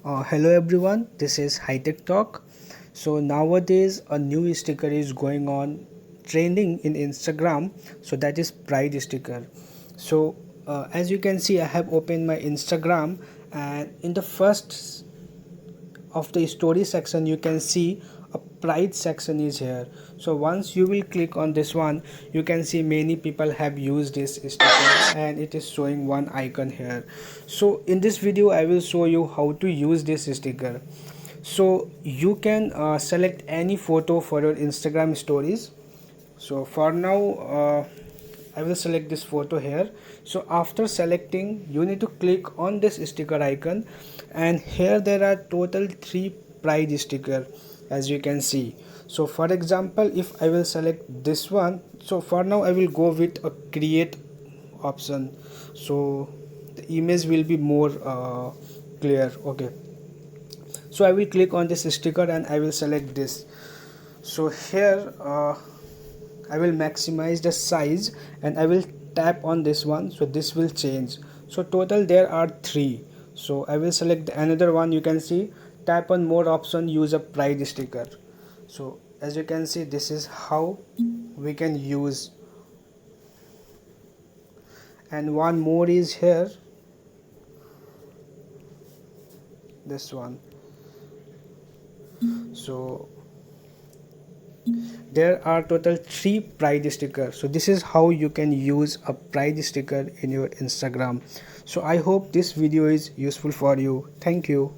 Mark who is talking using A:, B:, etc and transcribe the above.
A: Hello everyone, this is Hitech Talk. So nowadays a new sticker is going on trending in Instagram. So that is pride sticker. So as you can see, I have opened my Instagram, and in the first of the story section you can see a pride section is here. So once you will click on this one, you can see many people have used this sticker and it is showing one icon here. So in this video I will show you how to use this sticker. So you can select any photo for your Instagram stories. So for now I will select this photo here. So after selecting, you need to click on this sticker icon, and here there are total 3 pride sticker, as you can see. So for example, if I will select this one, so for now I will go with a create option, so the image will be more clear. Okay, so I will click on this sticker and I will select this. So here I will maximize the size and I will tap on this one, so this will change. So total there are 3. So I will select another one. You can see, tap on more option, use a pride sticker. So as you can see, this is how we can use. And one more is here, this one. So there are total 3 pride stickers. So this is how you can use a pride sticker in your Instagram. So I hope this video is useful for you. Thank you.